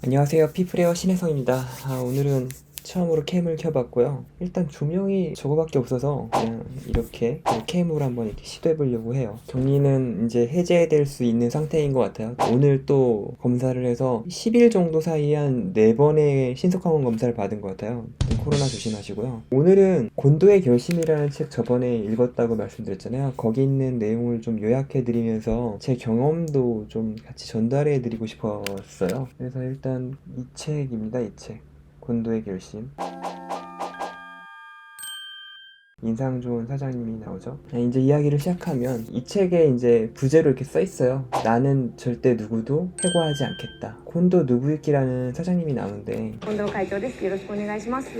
안녕하세요. 피프레어 신혜성입니다. 오늘은 처음으로 캠을 켜봤고요. 일단 조명이 저거밖에 없어서 그냥 이렇게 캠으로 한번 이렇게 시도해보려고 해요. 격리는 이제 해제될 수 있는 상태인 것 같아요. 오늘 또 검사를 해서 10일 정도 사이에 한 4번의 신속항원 검사를 받은 것 같아요. 코로나 조심하시고요. 오늘은 곤도의 결심이라는 책 저번에 읽었다고 말씀드렸잖아요. 거기 있는 내용을 좀 요약해드리면서 제 경험도 좀 같이 전달해드리고 싶었어요. 그래서 일단 이 책입니다. 이 책. 곤도의 결심. 인상 좋은 사장님이 나오죠. 이제 이야기를 시작하면 이 책에 이제 부제로 이렇게 써 있어요. 나는 절대 누구도 해고하지 않겠다. 곤도 누부유키라는 사장님이 나오는데 近藤会長です。よろしくお願いします。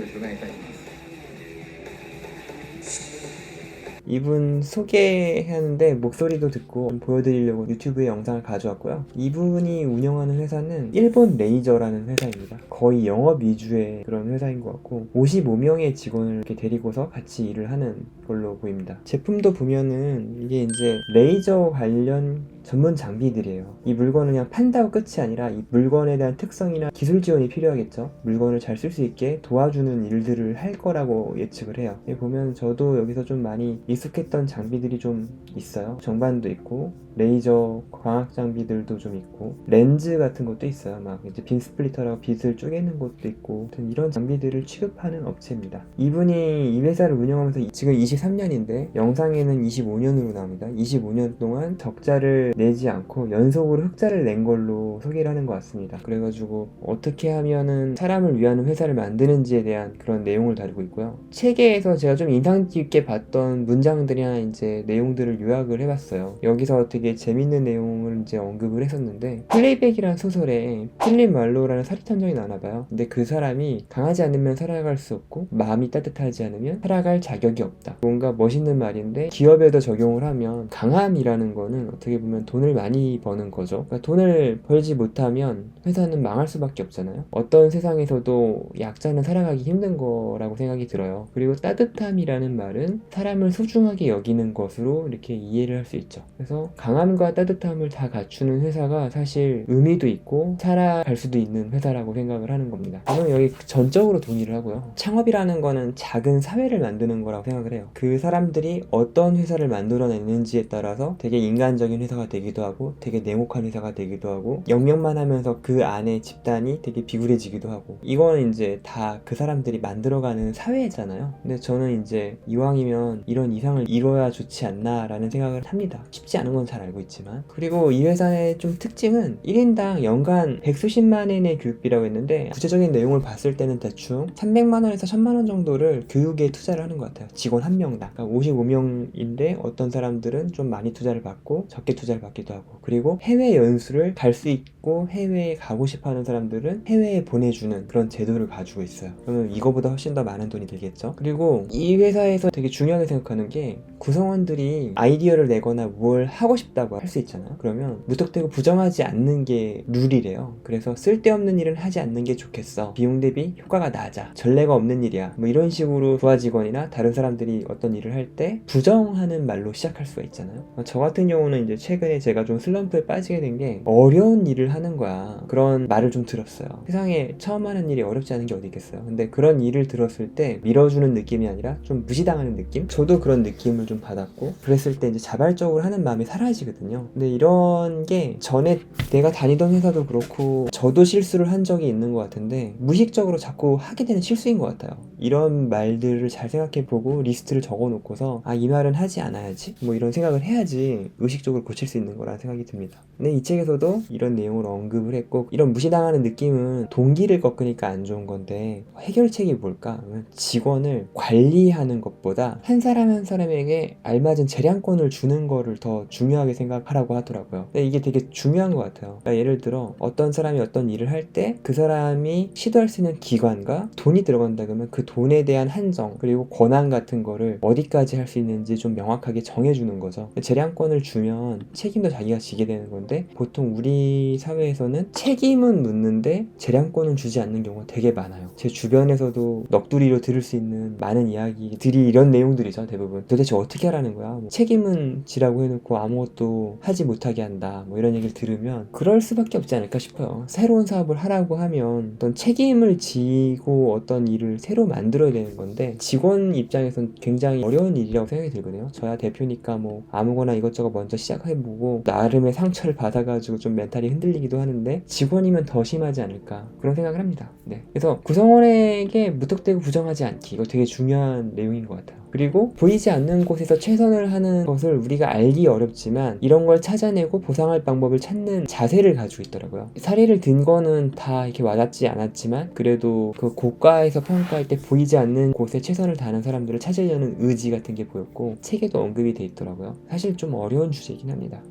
이분 소개하는데 목소리도 듣고 보여드리려고 유튜브에 영상을 가져왔고요. 이분이 운영하는 회사는 일본 레이저라는 회사입니다. 거의 영업 위주의 그런 회사인 것 같고 55명의 직원을 이렇게 데리고서 같이 일을 하는 걸로 보입니다. 제품도 보면은 이게 이제 레이저 관련 전문 장비들이에요. 이 물건을 그냥 판다고 끝이 아니라 이 물건에 대한 특성이나 기술 지원이 필요하겠죠. 물건을 잘 쓸 수 있게 도와주는 일들을 할 거라고 예측을 해요. 여기 보면 저도 여기서 좀 많이 익숙했던 장비들이 좀 있어요. 정반도 있고 레이저 광학 장비들도 좀 있고 렌즈 같은 것도 있어요. 막 이제 빔 스플리터라고 빛을 쪼개는 것도 있고 아무튼 이런 장비들을 취급하는 업체입니다. 이분이 이 회사를 운영하면서 지금 23년인데 영상에는 25년으로 나옵니다. 25년 동안 적자를 내지 않고 연속으로 흑자를 낸 걸로 소개를 하는 것 같습니다. 그래가지고 어떻게 하면은 사람을 위한 회사를 만드는지에 대한 그런 내용을 다루고 있고요. 책에서 제가 좀 인상 깊게 봤던 문장들이나 이제 내용들을 요약을 해봤어요. 여기서 되게 재밌는 내용을 이제 언급을 했었는데 플레이백이라는 소설에 필립 말로우라는 사리탐정이 나와나봐요. 근데 그 사람이 강하지 않으면 살아갈 수 없고 마음이 따뜻하지 않으면 살아갈 자격이 없다. 뭔가 멋있는 말인데 기업에도 적용을 하면 강함이라는 거는 어떻게 보면 돈을 많이 버는 거죠. 그러니까 돈을 벌지 못하면 회사는 망할 수밖에 없잖아요. 어떤 세상에서도 약자는 살아가기 힘든 거라고 생각이 들어요. 그리고 따뜻함이라는 말은 사람을 소중하게 여기는 것으로 이렇게 이해를 할 수 있죠. 그래서 강함과 따뜻함을 다 갖추는 회사가 사실 의미도 있고 살아갈 수도 있는 회사라고 생각을 하는 겁니다. 저는 여기 전적으로 동의를 하고요. 창업이라는 거는 작은 사회를 만드는 거라고 생각을 해요. 그 사람들이 어떤 회사를 만들어내는지에 따라서 되게 인간적인 회사가 되기도 하고 되게 냉혹한 회사가 되기도 하고 영역만 하면서 그 안에 집단이 되게 비굴해지기도 하고 이거는 이제 다 그 사람들이 만들어가는 사회잖아요. 근데 저는 이제 이왕이면 이런 이상을 이뤄야 좋지 않나 라는 생각을 합니다. 쉽지 않은 건 잘 알고 있지만. 그리고 이 회사의 좀 특징은 1인당 연간 백수십만 엔의 교육비라고 했는데 구체적인 내용을 봤을 때는 대충 300만원에서 1000만원 정도를 교육에 투자를 하는 것 같아요. 직원 한 명당. 그러니까 55명인데 어떤 사람들은 좀 많이 투자를 받고 적게 투자를 받기도 하고 그리고 해외 연수를 갈 수 있고 해외에 가고 싶어하는 사람들은 해외에 보내주는 그런 제도를 가지고 있어요. 그러면 이거보다 훨씬 더 많은 돈이 들겠죠. 그리고 이 회사에서 되게 중요하게 생각하는 게 구성원들이 아이디어를 내거나 뭘 하고 싶다고 할 수 있잖아요. 그러면 무턱대고 부정하지 않는 게 룰이래요. 그래서 쓸데없는 일은 하지 않는 게 좋겠어. 비용 대비 효과가 낮아. 전례가 없는 일이야. 뭐 이런 식으로 부하 직원이나 다른 사람들이 어떤 일을 할 때 부정하는 말로 시작할 수가 있잖아요. 저 같은 경우는 이제 최근에 제가 좀 슬럼프에 빠지게 된 게 어려운 일을 하는 거야. 그런 말을 좀 들었어요. 세상에 처음 하는 일이 어렵지 않은 게 어디 있겠어요. 근데 그런 일을 들었을 때 밀어주는 느낌이 아니라 좀 무시당하는 느낌? 저도 그런 느낌을 좀 받았고 그랬을 때 이제 자발적으로 하는 마음이 사라지거든요. 근데 이런 게 전에 내가 다니던 회사도 그렇고 저도 실수를 한 적이 있는 것 같은데 무의식적으로 자꾸 하게 되는 실수인 것 같아요. 이런 말들을 잘 생각해보고 리스트를 적어놓고서 이 말은 하지 않아야지 뭐 이런 생각을 해야지 의식적으로 고칠 수 있는 거라는 생각이 듭니다. 근데 이 책에서도 이런 내용을 언급을 했고 이런 무시당하는 느낌은 동기를 꺾으니까 안 좋은 건데 해결책이 뭘까? 직원을 관리하는 것보다 한 사람 한 사람에게 알맞은 재량권을 주는 거를 더 중요하게 생각하라고 하더라고요. 근데 이게 되게 중요한 것 같아요. 그러니까 예를 들어 어떤 사람이 어떤 일을 할 때 그 사람이 시도할 수 있는 기관과 돈이 들어간다 그러면 그 돈에 대한 한정 그리고 권한 같은 거를 어디까지 할 수 있는지 좀 명확하게 정해주는 거죠. 재량권을 주면 책임도 자기가 지게 되는 건데, 보통 우리 사회에서는 책임은 묻는데 재량권은 주지 않는 경우가 되게 많아요. 제 주변에서도 넋두리로 들을 수 있는 많은 이야기들이 이런 내용들이죠. 대부분 도대체 어떻게 하라는 거야, 뭐 책임은 지라고 해놓고 아무것도 하지 못하게 한다, 뭐 이런 얘기를 들으면 그럴 수밖에 없지 않을까 싶어요. 새로운 사업을 하라고 하면 어떤 책임을 지고 어떤 일을 새로 만들어야 되는 건데, 직원 입장에선 굉장히 어려운 일이라고 생각이 들거든요. 저야 대표니까 뭐 아무거나 이것저것 먼저 시작해보고 나름의 상처를 받아가지고 좀 멘탈이 흔들리기도 하는데, 직원이면 더 심하지 않을까 그런 생각을 합니다. 네. 그래서 구성원에게 무턱대고 부정하지 않기, 이거 되게 중요한 내용인 것 같아요. 그리고 보이지 않는 곳에서 최선을 하는 것을 우리가 알기 어렵지만 이런 걸 찾아내고 보상할 방법을 찾는 자세를 가지고 있더라고요. 사례를 든 거는 다 이렇게 와닿지 않았지만 그래도 그 고가에서 평가할 때 보이지 않는 곳에 최선을 다하는 사람들을 찾으려는 의지 같은 게 보였고, 책에도 언급이 돼 있더라고요. 사실 좀 어려운 주제이긴 합니다.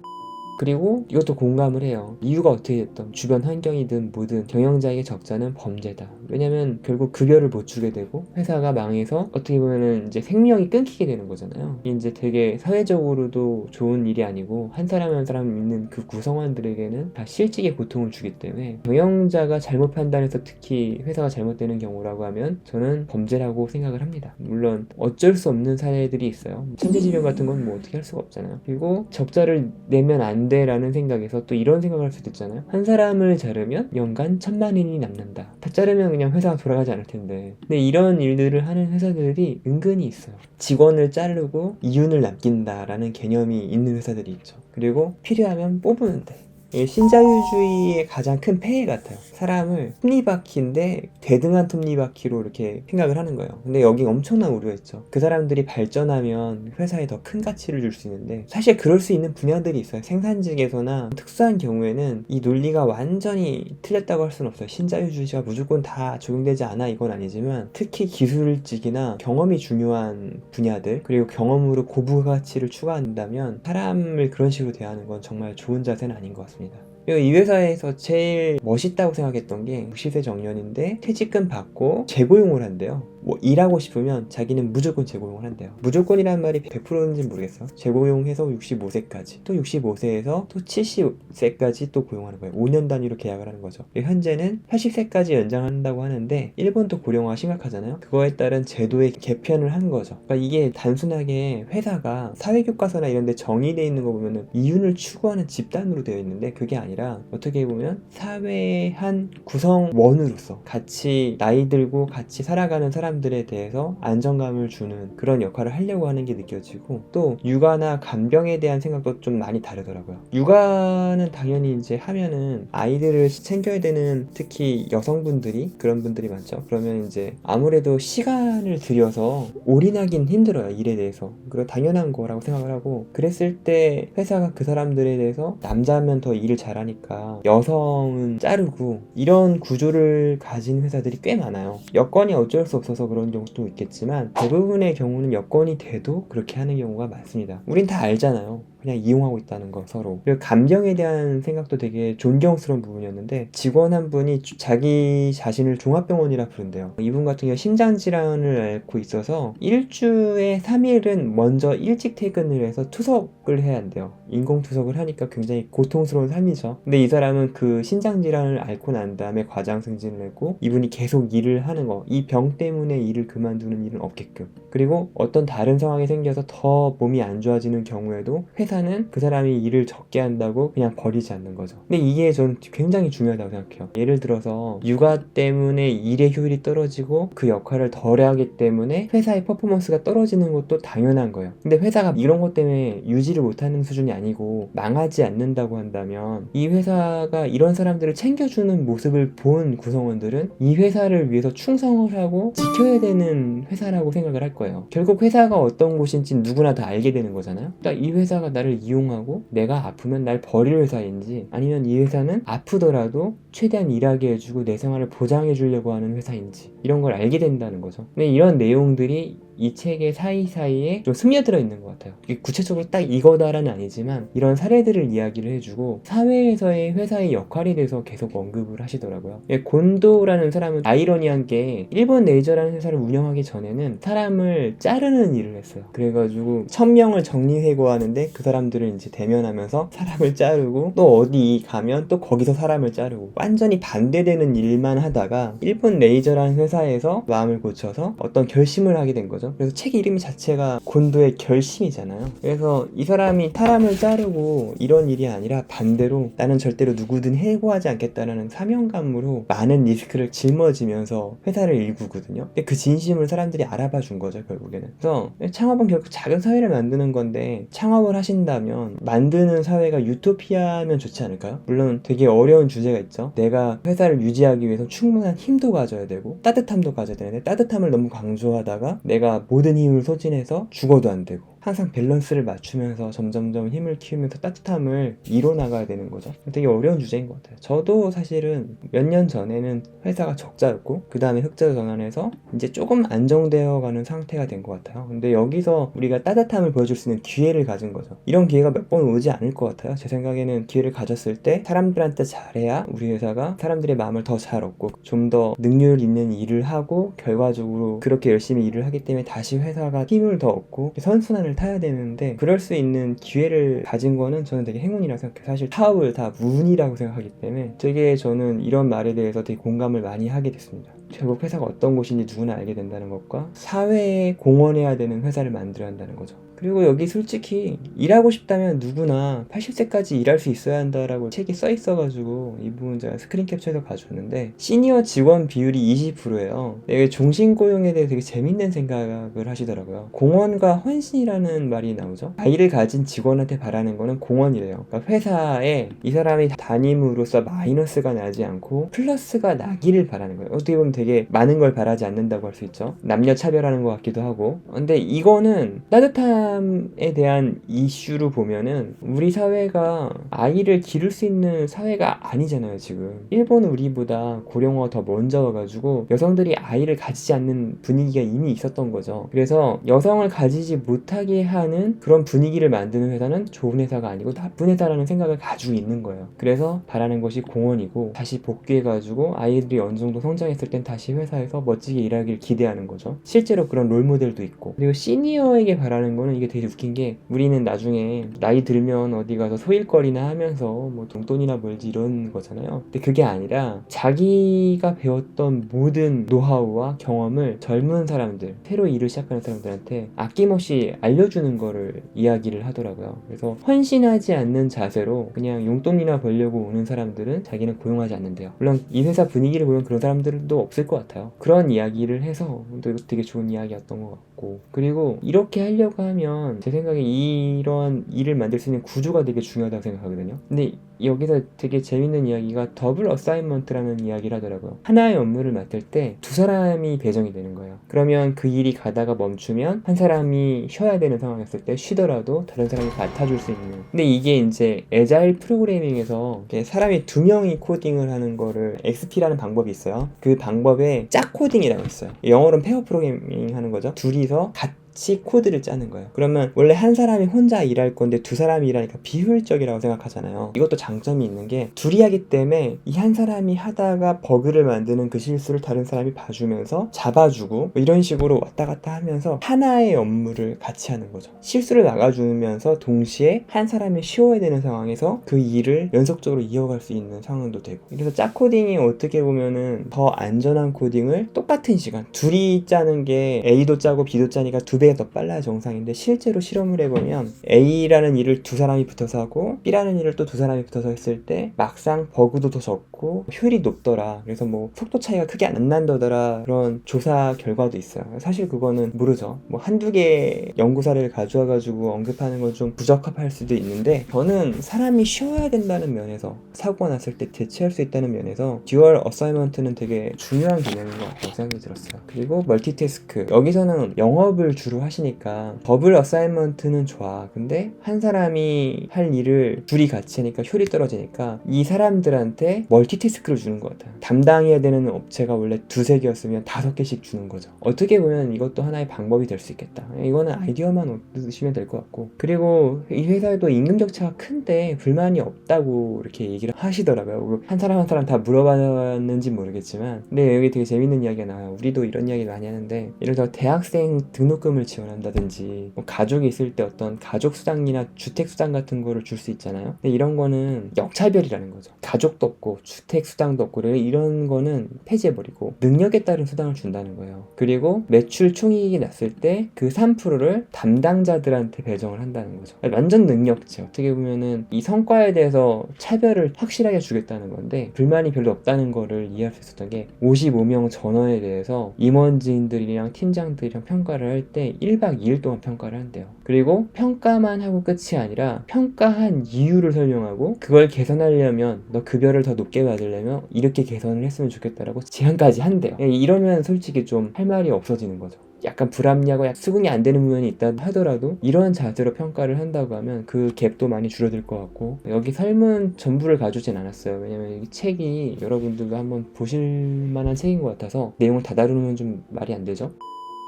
그리고 이것도 공감을 해요. 이유가 어떻게 됐든 주변 환경이든 뭐든 경영자에게 적자는 범죄다. 왜냐면 결국 급여를 못 주게 되고 회사가 망해서 어떻게 보면은 이제 생명이 끊기게 되는 거잖아요. 이제 되게 사회적으로도 좋은 일이 아니고 한 사람 한 사람 있는 그 구성원들에게는 다 실직의 고통을 주기 때문에, 경영자가 잘못 판단해서 특히 회사가 잘못되는 경우라고 하면 저는 범죄라고 생각을 합니다. 물론 어쩔 수 없는 사례들이 있어요. 천재지변 같은 건 뭐 어떻게 할 수가 없잖아요. 그리고 적자를 내면 안 돼라는 생각에서 또 이런 생각을 할 수도 있잖아요. 한 사람을 자르면 연간 1,000만 원이 남는다. 다 자르면 그냥 회사가 돌아가지 않을 텐데. 근데 이런 일들을 하는 회사들이 은근히 있어요. 직원을 자르고 이윤을 남긴다라는 개념이 있는 회사들이 있죠. 그리고 필요하면 뽑으는데, 이게 신자유주의의 가장 큰 폐해 같아요. 사람을 톱니바퀴인데 대등한 톱니바퀴로 이렇게 생각을 하는 거예요. 근데 여기 엄청난 오류가 있죠. 그 사람들이 발전하면 회사에 더 큰 가치를 줄 수 있는데, 사실 그럴 수 있는 분야들이 있어요. 생산직에서나 특수한 경우에는 이 논리가 완전히 틀렸다고 할 수는 없어요. 신자유주의가 무조건 다 적용되지 않아 이건 아니지만, 특히 기술직이나 경험이 중요한 분야들, 그리고 경험으로 고부가치를 추구한다면 사람을 그런 식으로 대하는 건 정말 좋은 자세는 아닌 것 같습니다. 그리고 이 회사에서 제일 멋있다고 생각했던 게 60세 정년인데 퇴직금 받고 재고용을 한대요. 뭐 일하고 싶으면 자기는 무조건 재고용을 한대요. 무조건이라는 말이 100%인지 모르겠어. 재고용해서 65세까지, 또 65세에서 또 70세까지 또 고용하는 거예요. 5년 단위로 계약을 하는 거죠. 현재는 80세까지 연장한다고 하는데 일본도 고령화가 심각하잖아요. 그거에 따른 제도의 개편을 한 거죠. 그러니까 이게 단순하게 회사가 사회교과서나 이런 데 정의되어 있는 거 보면은 이윤을 추구하는 집단으로 되어 있는데, 그게 아니라 어떻게 보면 사회의 한 구성원으로서 같이 나이 들고 같이 살아가는 사람들에 대해서 안정감을 주는 그런 역할을 하려고 하는 게 느껴지고, 또 육아나 간병에 대한 생각도 좀 많이 다르더라고요. 육아는 당연히 이제 하면은 아이들을 챙겨야 되는, 특히 여성분들이 그런 분들이 많죠. 그러면 이제 아무래도 시간을 들여서 올인하긴 힘들어요, 일에 대해서. 그거 당연한 거라고 생각을 하고, 그랬을 때 회사가 그 사람들에 대해서 남자면 더 일을 잘하니까 여성은 자르고, 이런 구조를 가진 회사들이 꽤 많아요. 여건이 어쩔 수 없어서 그런 경우도 있겠지만 대부분의 경우는 여건이 돼도 그렇게 하는 경우가 많습니다. 우린 다 알잖아요. 그냥 이용하고 있다는 거 서로. 그리고 감정에 대한 생각도 되게 존경스러운 부분이었는데, 직원 한 분이 자기 자신을 종합병원이라 부른대요. 이분 같은 경우 심장질환을 앓고 있어서 일주에 3일은 먼저 일찍 퇴근을 해서 투석을 해야 한대요. 인공투석을 하니까 굉장히 고통스러운 삶이죠. 근데 이 사람은 그 신장질환을 앓고 난 다음에 과장 승진을 했고, 이분이 계속 일을 하는 거, 이 병 때문에 일을 그만두는 일은 없게끔, 그리고 어떤 다른 상황이 생겨서 더 몸이 안 좋아지는 경우에도 회사는 그 사람이 일을 적게 한다고 그냥 버리지 않는 거죠. 근데 이게 저는 굉장히 중요하다고 생각해요. 예를 들어서 육아 때문에 일의 효율이 떨어지고 그 역할을 덜 하기 때문에 회사의 퍼포먼스가 떨어지는 것도 당연한 거예요. 근데 회사가 이런 것 때문에 유지를 못하는 수준이 아니고 망하지 않는다고 한다면, 이 회사가 이런 사람들을 챙겨주는 모습을 본 구성원들은 이 회사를 위해서 충성을 하고 지켜야 되는 회사라고 생각을 할 거예요. 결국 회사가 어떤 곳인지 누구나 다 알게 되는 거잖아요. 그러니까 이 회사가 나를 이용하고 내가 아프면 날 버릴 회사인지, 아니면 이 회사는 아프더라도 최대한 일하게 해주고 내 생활을 보장해 주려고 하는 회사인지, 이런 걸 알게 된다는 거죠. 근데 이런 내용들이 이 책의 사이사이에 좀 스며들어 있는 것 같아요. 이게 구체적으로 딱 이거다라는 아니지만 이런 사례들을 이야기를 해주고 사회에서의 회사의 역할에 대해서 계속 언급을 하시더라고요. 곤도라는 사람은 아이러니한 게 일본 레이저라는 회사를 운영하기 전에는 사람을 자르는 일을 했어요. 그래가지고 1000명을 정리해고하는데 그 사람들을 이제 대면하면서 사람을 자르고 또 어디 가면 또 거기서 사람을 자르고 완전히 반대되는 일만 하다가 일본 레이저라는 회사에서 마음을 고쳐서 어떤 결심을 하게 된 거죠. 그래서 책 이름 자체가 곤도의 결심이잖아요. 그래서 이 사람이 사람을 자르고 이런 일이 아니라 반대로 나는 절대로 누구든 해고하지 않겠다라는 사명감으로 많은 리스크를 짊어지면서 회사를 일구거든요. 근데 그 진심을 사람들이 알아봐 준 거죠, 결국에는. 그래서 창업은 결국 작은 사회를 만드는 건데 창업을 하신다면 만드는 사회가 유토피아면 좋지 않을까요? 물론 되게 어려운 주제가 있죠. 내가 회사를 유지하기 위해서 충분한 힘도 가져야 되고 따뜻함도 가져야 되는데 따뜻함을 너무 강조하다가 내가 모든 힘을 소진해서 죽어도 안 되고 항상 밸런스를 맞추면서 점점점 힘을 키우면서 따뜻함을 이뤄나가야 되는 거죠. 되게 어려운 주제인 것 같아요. 저도 사실은 몇 년 전에는 회사가 적자였고 그 다음에 흑자로 전환해서 이제 조금 안정되어 가는 상태가 된 것 같아요. 근데 여기서 우리가 따뜻함을 보여줄 수 있는 기회를 가진 거죠. 이런 기회가 몇 번 오지 않을 것 같아요. 제 생각에는 기회를 가졌을 때 사람들한테 잘해야 우리 회사가 사람들의 마음을 더 잘 얻고 좀 더 능률 있는 일을 하고 결과적으로 그렇게 열심히 일을 하기 때문에 다시 회사가 힘을 더 얻고 선순환을 타야 되는데 그럴 수 있는 기회를 가진 거는 저는 되게 행운이라고 생각해요. 사실 사업을 다 운이라고 생각하기 때문에 되게 저는 이런 말에 대해서 되게 공감을 많이 하게 됐습니다. 결국 회사가 어떤 곳인지 누구나 알게 된다는 것과 사회에 공헌해야 되는 회사를 만들어야 한다는 거죠. 그리고 여기 솔직히 일하고 싶다면 누구나 80세까지 일할 수 있어야 한다라고 책이 써 있어가지고 이 부분 제가 스크린 캡처해서 가져왔는데 시니어 직원 비율이 20%예요. 되게 종신고용에 대해 되게 재밌는 생각을 하시더라고요. 공헌과 헌신이라는 말이 나오죠. 아이를 가진 직원한테 바라는 거는 공헌이래요. 그러니까 회사에 이 사람이 담임으로서 마이너스가 나지 않고 플러스가 나기를 바라는 거예요. 어떻게 보면 되게 많은 걸 바라지 않는다고 할 수 있죠. 남녀 차별하는 것 같기도 하고. 근데 이거는 따뜻함에 대한 이슈로 보면은 우리 사회가 아이를 기를 수 있는 사회가 아니잖아요. 지금 일본은 우리보다 고령화가 더 먼저 와가지고 여성들이 아이를 가지지 않는 분위기가 이미 있었던 거죠. 그래서 여성을 가지지 못하게 하는 그런 분위기를 만드는 회사는 좋은 회사가 아니고 나쁜 회사라는 생각을 가지고 있는 거예요. 그래서 바라는 것이 공헌이고 다시 복귀해가지고 아이들이 어느 정도 성장했을 땐 다시 회사에서 멋지게 일하길 기대하는 거죠. 실제로 그런 롤모델도 있고. 그리고 시니어에게 바라는 거는 이게 되게 웃긴 게 우리는 나중에 나이 들면 어디 가서 소일거리나 하면서 뭐 돈돈이나 벌지 이런 거잖아요. 근데 그게 아니라 자기가 배웠던 모든 노하우와 경험을 젊은 사람들, 새로 일을 시작하는 사람들한테 아낌없이 알려주는 거를 이야기를 하더라고요. 그래서 헌신하지 않는 자세로 그냥 용돈이나 벌려고 오는 사람들은 자기는 고용하지 않는데요. 물론 이 회사 분위기를 보면 그런 사람들도 없을 것 같아요. 그런 이야기를 해서 되게 좋은 이야기였던 것 같고, 그리고 이렇게 하려고 하면 제 생각에 이런 일을 만들 수 있는 구조가 되게 중요하다고 생각하거든요. 근데 여기서 되게 재밌는 이야기가 더블 어사인먼트라는 이야기를 하더라고요. 하나의 업무를 맡을 때 두 사람이 배정이 되는 거예요. 그러면 그 일이 가다가 멈추면 한 사람이 쉬어야 되는 상황이었을 때 쉬더라도 다른 사람이 맡아줄 수 있는. 근데 이게 이제 애자일 프로그래밍에서 사람이 두 명이 코딩을 하는 거를 XP라는 방법이 있어요. 그 방법에 짝 코딩이라고 있어요. 영어로는 페어 프로그래밍 하는 거죠. 둘이서 같이 코드를 짜는 거예요. 그러면 원래 한 사람이 혼자 일할 건데 두 사람이 일하니까 비효율적이라고 생각하잖아요. 이것도 장점이 있는 게 둘이 하기 때문에 이 한 사람이 하다가 버그를 만드는 그 실수를 다른 사람이 봐주면서 잡아주고 뭐 이런 식으로 왔다 갔다 하면서 하나의 업무를 같이 하는 거죠. 실수를 막아주면서 동시에 한 사람이 쉬어야 되는 상황에서 그 일을 연속적으로 이어갈 수 있는 상황도 되고. 그래서 짝 코딩이 어떻게 보면은 더 안전한 코딩을 똑같은 시간 둘이 짜는 게 A도 짜고 B도 짜니까 두 배가 더 빨라야 정상인데 실제로 실험을 해보면 A라는 일을 두 사람이 붙어서 하고 B라는 일을 또 두 사람이 붙어서 했을 때 막상 버그도 더 적고 효율이 높더라. 그래서 뭐 속도 차이가 크게 안 난다더라. 그런 조사 결과도 있어요. 사실 그거는 모르죠. 뭐 한두 개 연구 사례를 가져와가지고 언급하는 건 좀 부적합할 수도 있는데 저는 사람이 쉬어야 된다는 면에서 사고가 났을 때 대체할 수 있다는 면에서 듀얼 어사이먼트는 되게 중요한 개념인 것 같다고 생각이 들었어요. 그리고 멀티태스크, 여기서는 영업을 주로 주로 하시니까 더블 어사인먼트는 좋아. 근데 한 사람이 할 일을 둘이 같이 하니까 효율이 떨어지니까 이 사람들한테 멀티태스크를 주는 것 같아요. 담당해야 되는 업체가 원래 2-3개였으면 5개씩 주는 거죠. 어떻게 보면 이것도 하나의 방법이 될 수 있겠다. 이거는 아이디어만 얻으시면 될 것 같고, 그리고 이 회사에도 임금 격차가 큰데 불만이 없다고 이렇게 얘기를 하시더라고요. 한 사람 한 사람 다 물어봤는지 모르겠지만, 근데 여기 되게 재밌는 이야기가 나와요. 우리도 이런 이야기 많이 하는데, 예를 들어 대학생 등록금을 지원한다든지, 뭐 가족이 있을 때 어떤 가족 수당이나 주택 수당 같은 거를 줄 수 있잖아요. 근데 이런 거는 역차별이라는 거죠. 가족도 없고 주택 수당도 없고 이런 거는 폐지해버리고 능력에 따른 수당을 준다는 거예요. 그리고 매출 총이익이 났을 때 그 3%를 담당자들한테 배정을 한다는 거죠. 완전 능력치. 어떻게 보면은 이 성과에 대해서 차별을 확실하게 주겠다는 건데, 불만이 별로 없다는 거를 이해할 수 있었던 게, 55명 전원에 대해서 임원진들이랑 팀장들이랑 평가를 할 때 1박 2일 동안 평가를 한대요. 그리고 평가만 하고 끝이 아니라 평가한 이유를 설명하고, 그걸 개선하려면 너 급여를 더 높게 받으려면 이렇게 개선을 했으면 좋겠다라고 제안까지 한대요. 이러면 솔직히 좀 할 말이 없어지는 거죠. 약간 불합리하고 수긍이 안 되는 부분이 있다 하더라도 이런 자세로 평가를 한다고 하면 그 갭도 많이 줄어들 것 같고, 여기 설문 전부를 가져오진 않았어요. 왜냐면 이 책이 여러분들도 한번 보실 만한 책인 것 같아서 내용을 다 다루면 좀 말이 안 되죠.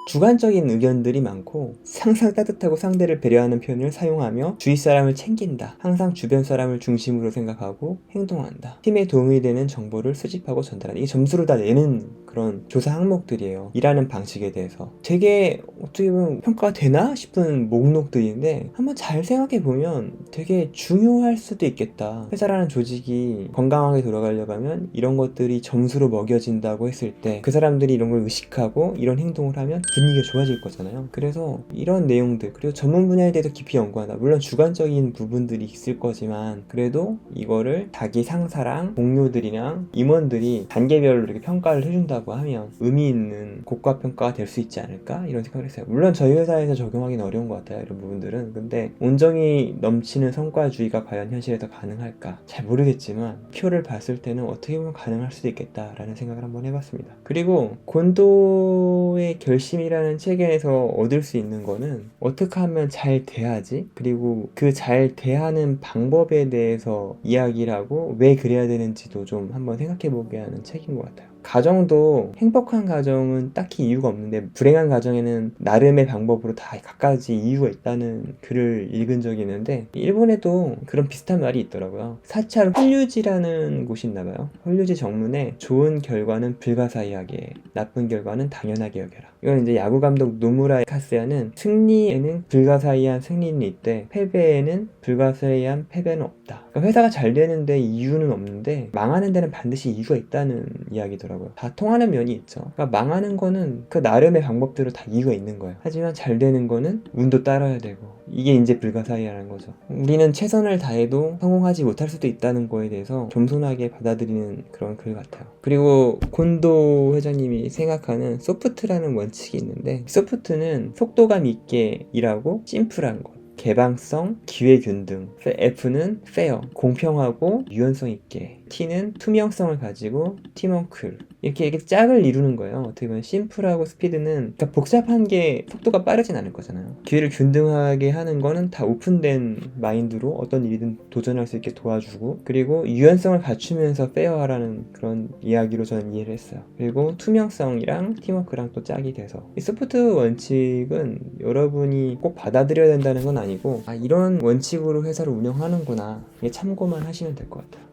주관적인 의견들이 많고, 항상 따뜻하고 상대를 배려하는 표현을 사용하며 주위 사람을 챙긴다. 항상 주변 사람을 중심으로 생각하고 행동한다. 팀에 도움이 되는 정보를 수집하고 전달한다. 이게 점수를 다 내는 그런 조사 항목들이에요. 일하는 방식에 대해서 되게 어떻게 보면 평가가 되나 싶은 목록들인데, 한번 잘 생각해 보면 되게 중요할 수도 있겠다. 회사라는 조직이 건강하게 돌아가려고 하면 이런 것들이 점수로 먹여진다고 했을 때 그 사람들이 이런 걸 의식하고 이런 행동을 하면 분위기가 좋아질 거잖아요. 그래서 이런 내용들, 그리고 전문 분야에 대해서 깊이 연구한다. 물론 주관적인 부분들이 있을 거지만 그래도 이거를 자기 상사랑 동료들이랑 임원들이 단계별로 이렇게 평가를 해준다고 하면 의미 있는 고가 평가가 될 수 있지 않을까, 이런 생각을 했어요. 물론 저희 회사에서 적용하기는 어려운 것 같아요, 이런 부분들은. 근데 온정이 넘치는 성과주의가 과연 현실에서 가능할까 잘 모르겠지만, 표를 봤을 때는 어떻게 보면 가능할 수도 있겠다라는 생각을 한번 해봤습니다. 그리고 곤도의 결심이라는 책에서 얻을 수 있는 거는, 어떻게 하면 잘 돼야지, 그리고 그 잘 대하는 방법에 대해서 이야기를 하고 왜 그래야 되는지도 좀 한번 생각해 보게 하는 책인 것 같아요. 가정도 행복한 가정은 딱히 이유가 없는데, 불행한 가정에는 나름의 방법으로 다 갖가지 이유가 있다는 글을 읽은 적이 있는데, 일본에도 그런 비슷한 말이 있더라고요. 사찰 홀류지라는 곳이 있나봐요. 홀류지 정문에 좋은 결과는 불가사의하게, 나쁜 결과는 당연하게 여겨라. 이건 이제 야구 감독 노무라 카스야는 승리에는 불가사의한 승리는 있대, 패배에는 불가사의한 패배는 없다. 그러니까 회사가 잘 되는데 이유는 없는데 망하는 데는 반드시 이유가 있다는 이야기더라고요. 다 통하는 면이 있죠. 그러니까 망하는 거는 그 나름의 방법대로 다 이유가 있는 거예요. 하지만 잘 되는 거는 운도 따라야 되고, 이게 이제 불가사의라는 거죠. 우리는 최선을 다해도 성공하지 못할 수도 있다는 거에 대해서 겸손하게 받아들이는 그런 글 같아요. 그리고 곤도 회장님이 생각하는 소프트라는 원칙이 있는데, 소프트는 속도감 있게 일하고 심플한 것, 개방성, 기회균등. F는 fair, 공평하고 유연성 있게. T는 투명성을 가지고 팀워크. 이렇게 짝을 이루는 거예요. 어떻게 보면 심플하고 스피드는, 그러니까 복잡한 게 속도가 빠르진 않을 거잖아요. 기회를 균등하게 하는 거는 다 오픈된 마인드로 어떤 일이든 도전할 수 있게 도와주고, 그리고 유연성을 갖추면서 페어하라는 그런 이야기로 저는 이해를 했어요. 그리고 투명성이랑 팀워크랑 또 짝이 돼서, 이 소프트 원칙은 여러분이 꼭 받아들여야 된다는 건 아니고, 이런 원칙으로 회사를 운영하는구나, 이게 참고만 하시면 될 것 같아요.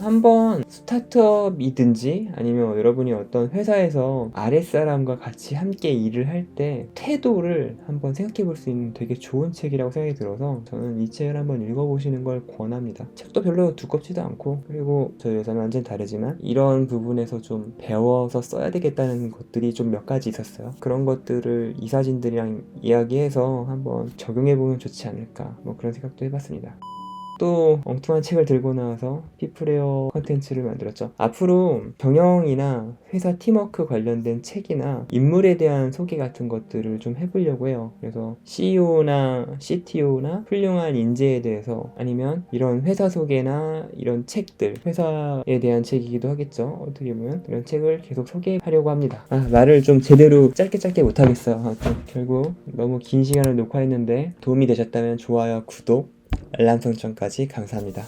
한번 스타트업이든지 아니면 여러분이 어떤 회사에서 아랫사람과 같이 함께 일을 할 때 태도를 한번 생각해 볼 수 있는 되게 좋은 책이라고 생각이 들어서 저는 이 책을 한번 읽어보시는 걸 권합니다. 책도 별로 두껍지도 않고, 그리고 저희 회사는 완전 다르지만 이런 부분에서 좀 배워서 써야 되겠다는 것들이 좀 몇 가지 있었어요. 그런 것들을 이사진들이랑 이야기해서 한번 적용해 보면 좋지 않을까, 뭐 그런 생각도 해봤습니다. 또 엉뚱한 책을 들고 나와서 피플웨어 컨텐츠를 만들었죠. 앞으로 경영이나 회사 팀워크 관련된 책이나 인물에 대한 소개 같은 것들을 좀 해보려고 해요. 그래서 CEO나 CTO나 훌륭한 인재에 대해서, 아니면 이런 회사 소개나 이런 책들, 회사에 대한 책이기도 하겠죠. 어떻게 보면 이런 책을 계속 소개하려고 합니다. 말을 좀 제대로 짧게 못하겠어요. 아무튼 결국 너무 긴 시간을 녹화했는데 도움이 되셨다면 좋아요, 구독, 알람 설정까지 감사합니다.